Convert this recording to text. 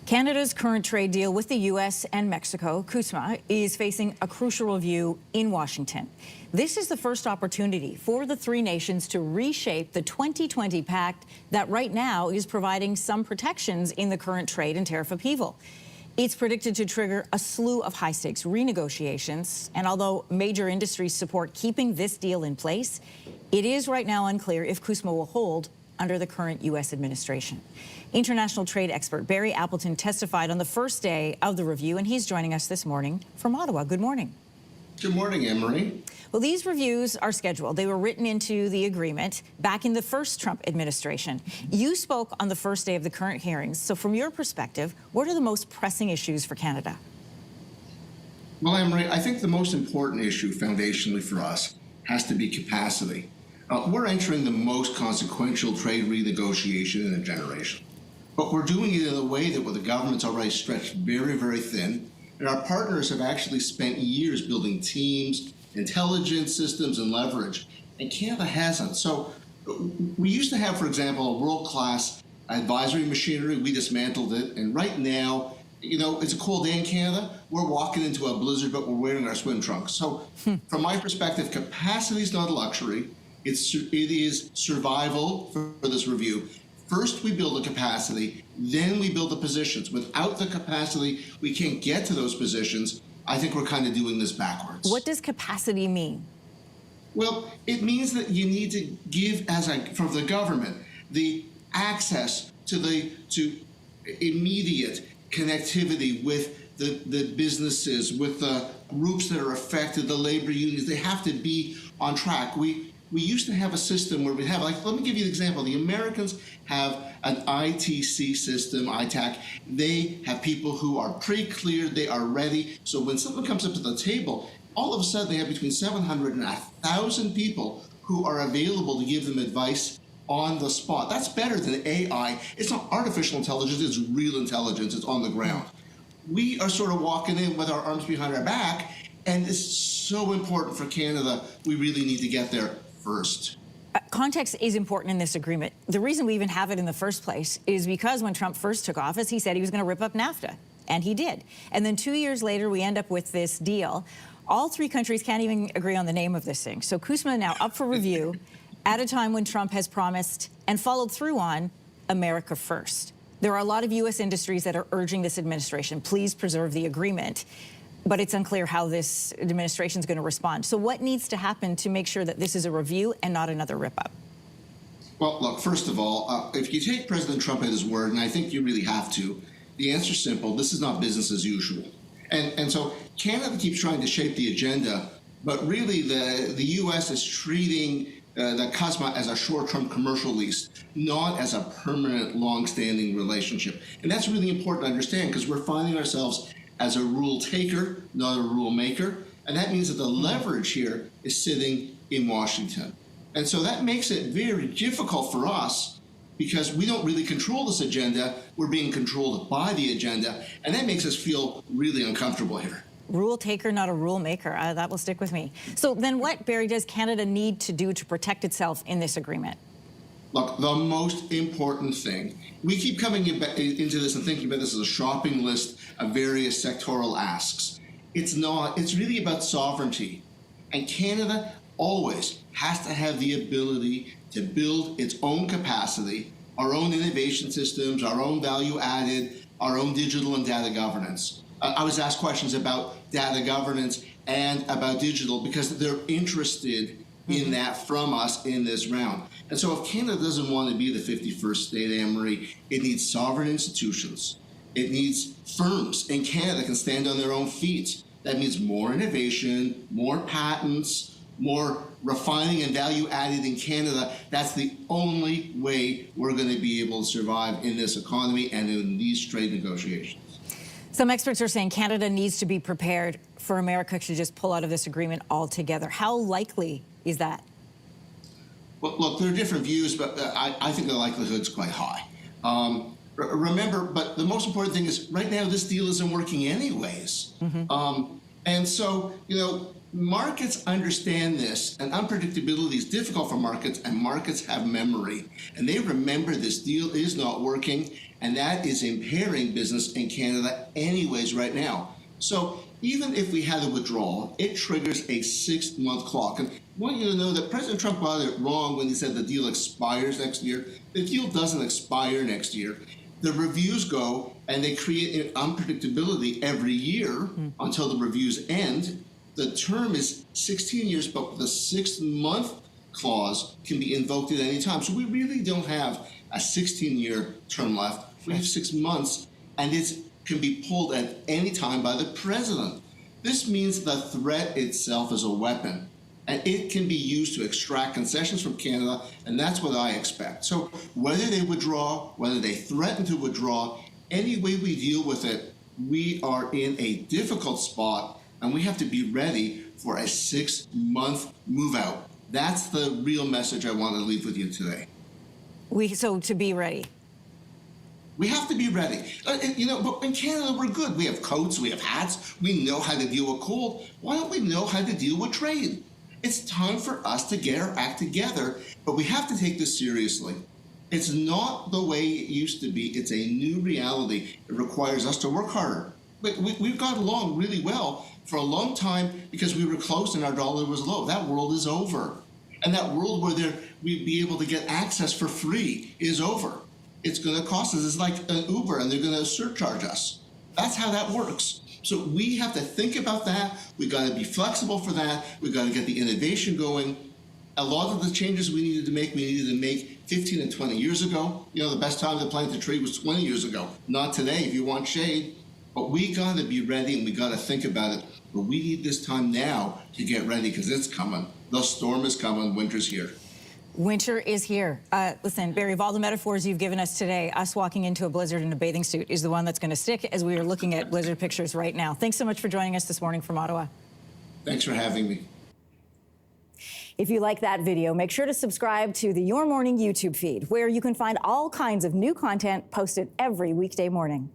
Canada's current trade deal with the U.S. and Mexico, CUSMA, is facing a crucial review in Washington. This is the first opportunity for the three nations to reshape the 2020 pact that right now is providing some protections in the current trade and tariff upheaval. It's predicted to trigger a slew of high-stakes renegotiations, and although major industries support keeping this deal in place, it is right now unclear if CUSMA will hold under the current U.S. administration. International trade expert Barry Appleton testified on the first day of the review, and he's joining us this morning from Ottawa. Good morning. Good morning, Anne-Marie. Well, these reviews are scheduled. They were written into the agreement back in the first Trump administration. You spoke on the first day of the current hearings. So from your perspective, what are the most pressing issues for Canada? Well, Anne-Marie, I think the most important issue foundationally for us has to be capacity. We're entering the most consequential trade renegotiation in a generation. But we're doing it in a way that where the government's already stretched very, very thin, and our partners have actually spent years building teams, intelligence systems, and leverage, and Canada hasn't. So we used to have, for example, a world-class advisory machinery. We dismantled it, and right now, you know, it's a cold day in Canada. We're walking into a blizzard, but we're wearing our swim trunks. So from my perspective, capacity is not a luxury. It is survival for this review. First, we build the capacity, then we build the positions. Without the capacity, we can't get to those positions. I think we're kind of doing this backwards. What does capacity mean? Well, it means that you need to give, from the government, the access to immediate connectivity with the businesses, with the groups that are affected, the labor unions. They have to be on track. We used to have a system where we have, like, let me give you an example. The Americans have an ITC system, ITAC. They have people who are pre-cleared, they are ready. So when someone comes up to the table, all of a sudden they have between 700 and 1,000 people who are available to give them advice on the spot. That's better than AI. It's not artificial intelligence, it's real intelligence, it's on the ground. We are sort of walking in with our arms behind our back, and it's so important for Canada. We really need to get there first. Context is important in this agreement. The reason we even have it in the first place is because when Trump first took office, he said he was going to rip up NAFTA, and he did. And then 2 years later, we end up with this deal. All three countries can't even agree on the name of this thing. So CUSMA now up for review at a time when Trump has promised and followed through on America first. There are a lot of U.S. industries that are urging this administration, please preserve the agreement. But it's unclear how this administration is going to respond. So what needs to happen to make sure that this is a review and not another rip-up? Well, look, first of all, if you take President Trump at his word, and I think you really have to, the answer is simple. This is not business as usual. And so Canada keeps trying to shape the agenda, but really the U.S. is treating the CUSMA as a short-term commercial lease, not as a permanent, long-standing relationship. And that's really important to understand because we're finding ourselves as a rule taker, not a rule maker. And that means that the leverage here is sitting in Washington. And so that makes it very difficult for us because we don't really control this agenda. We're being controlled by the agenda. And that makes us feel really uncomfortable here. Rule taker, not a rule maker. That will stick with me. So then what, Barry, does Canada need to do to protect itself in this agreement? Look, the most important thing, we keep coming into this and thinking about this as a shopping list of various sectoral asks. It's not. It's really about sovereignty. And Canada always has to have the ability to build its own capacity, our own innovation systems, our own value added, our own digital and data governance. I was asked questions about data governance and about digital because they're interested in that from us in this round. And so if Canada doesn't want to be the 51st state, Anne-Marie, it needs sovereign institutions. It needs firms in Canada that can stand on their own feet. That means more innovation, more patents, more refining and value added in Canada. That's the only way we're going to be able to survive in this economy and in these trade negotiations. Some experts are saying Canada needs to be prepared for America to just pull out of this agreement altogether. How likely is that? Well, look, there are different views, but I think the likelihood's quite high. Remember, but the most important thing is right now this deal isn't working anyways. And so, you know, markets understand this, and unpredictability is difficult for markets, and markets have memory. And they remember this deal is not working, And that is impairing business in Canada anyways right now. So even if we had a withdrawal, it triggers a 6-month clock. And I want you to know that President Trump got it wrong when he said the deal expires next year. The deal doesn't expire next year. The reviews go and they create an unpredictability every year until the reviews end. The term is 16 years, but the 6-month clause can be invoked at any time. So we really don't have a 16-year term left. We have 6 months, and it can be pulled at any time by the president. This means the threat itself is a weapon, and it can be used to extract concessions from Canada, and that's what I expect. So whether they withdraw, whether they threaten to withdraw, any way we deal with it, we are in a difficult spot, and we have to be ready for a 6-month move out. That's the real message I want to leave with you today. So to be ready. We have to be ready. But in Canada, we're good. We have coats, we have hats, we know how to deal with cold. Why don't we know how to deal with trade? It's time for us to get our act together, but we have to take this seriously. It's not the way it used to be. It's a new reality. It requires us to work harder. But we've got along really well for a long time because we were close and our dollar was low. That world is over. And that world where we'd be able to get access for free is over. It's going to cost us. It's like an Uber, and they're going to surcharge us. That's how that works. So we have to think about that. We've got to be flexible for that. We've got to get the innovation going. A lot of the changes we needed to make 15 and 20 years ago. The best time to plant the tree was 20 years ago. Not today if you want shade. But we got to be ready, and we got to think about it. But we need this time now to get ready because it's coming. The storm is coming. Winter's here. Winter is here. Listen, Barry, of all the metaphors you've given us today, us walking into a blizzard in a bathing suit is the one that's going to stick as we are looking at blizzard pictures right now. Thanks so much for joining us this morning from Ottawa. Thanks for having me. If you like that video, make sure to subscribe to the Your Morning YouTube feed, where you can find all kinds of new content posted every weekday morning.